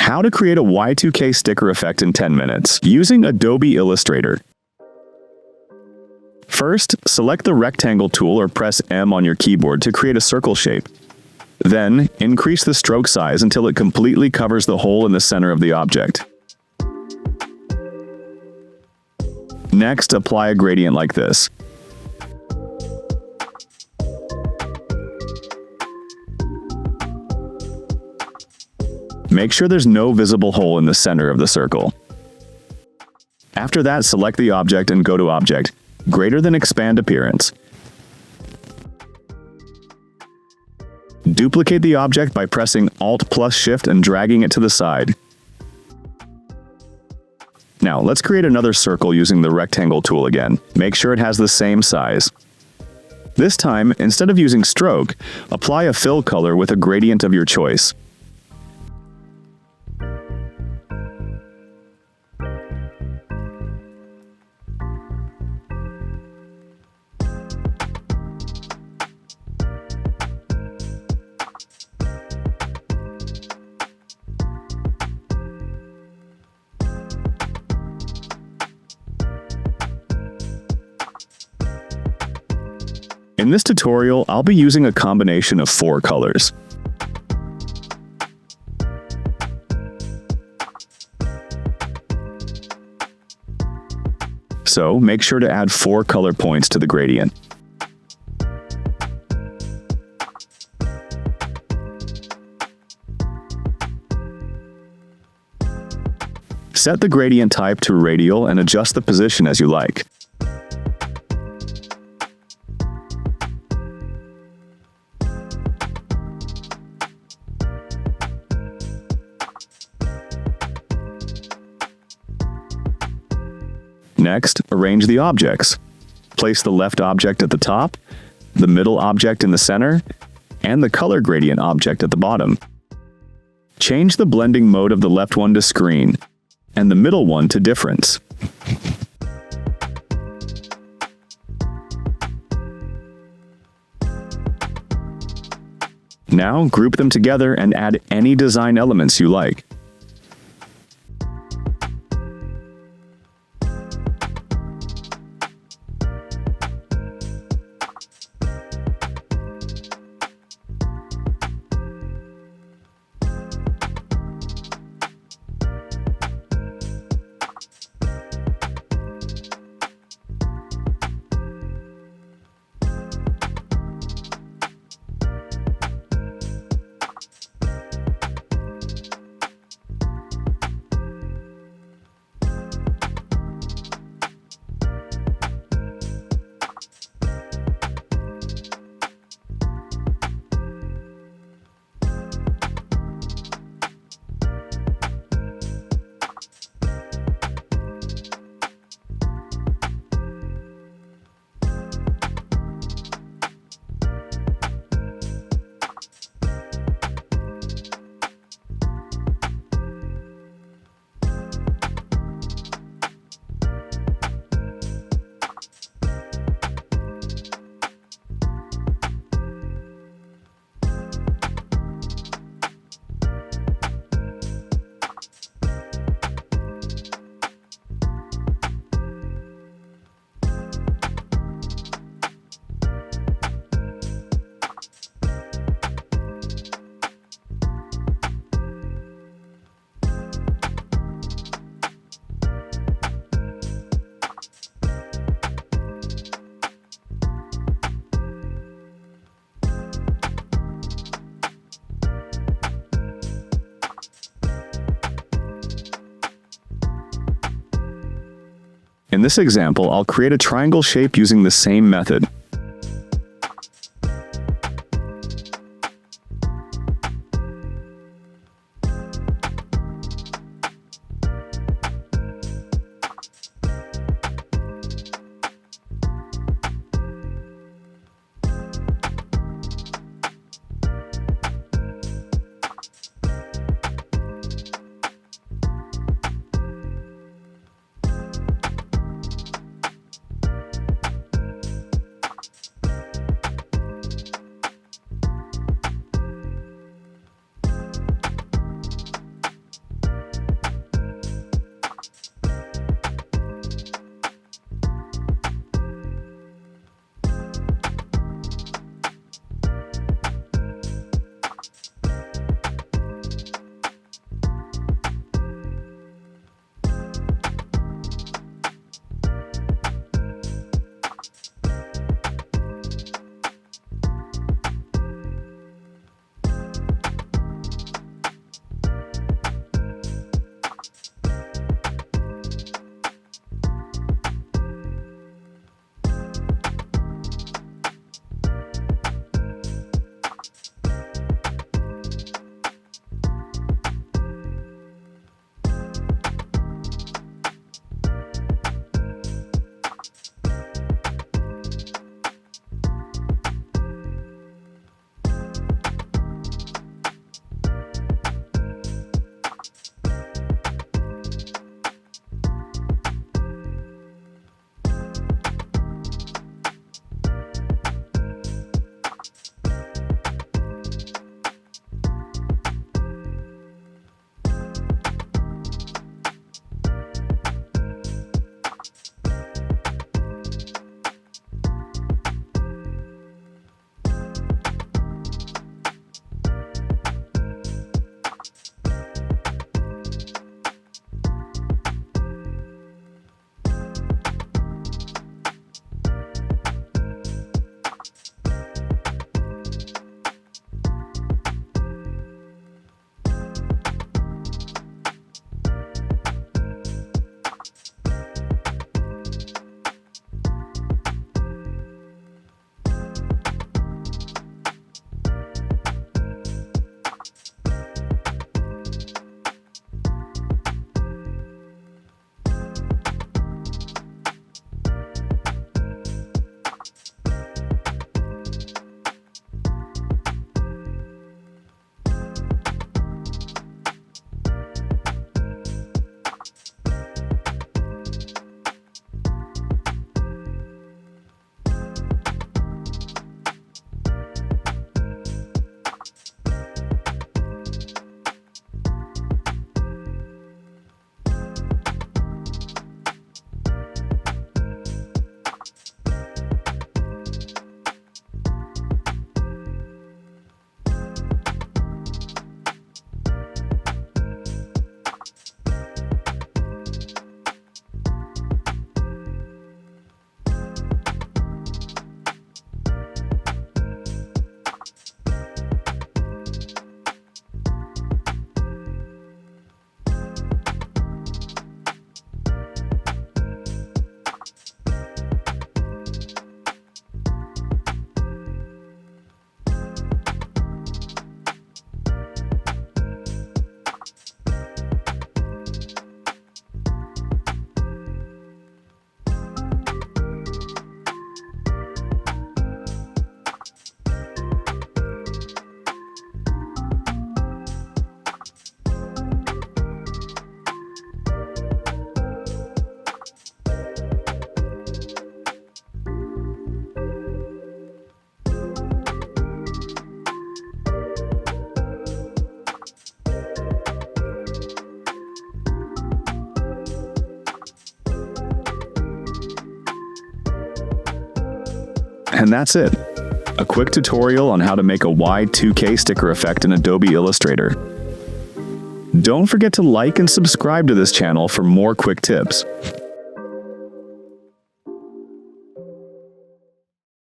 How to create a Y2K sticker effect in 10 minutes using Adobe Illustrator. First, select the rectangle tool or press M on your keyboard to create a circle shape. Then, increase the stroke size until it completely covers the hole in the center of the object. Next, apply a gradient like this. Make sure there's no visible hole in the center of the circle. After that, select the object and go to Object, Greater than Expand Appearance. Duplicate the object by pressing Alt plus Shift and dragging it to the side. Now, let's create another circle using the rectangle tool again. Make sure it has the same size. This time, instead of using stroke, apply a fill color with a gradient of your choice. In this tutorial, I'll be using a combination of 4 colors. So, make sure to add 4 color points to the gradient. Set the gradient type to radial and adjust the position as you like. Next, arrange the objects. Place the left object at the top, the middle object in the center, and the color gradient object at the bottom. Change the blending mode of the left one to screen, and the middle one to difference. Now, group them together and add any design elements you like. In this example, I'll create a triangle shape using the same method. And that's it. A quick tutorial on how to make a Y2K sticker effect in Adobe Illustrator. Don't forget to like and subscribe to this channel for more quick tips.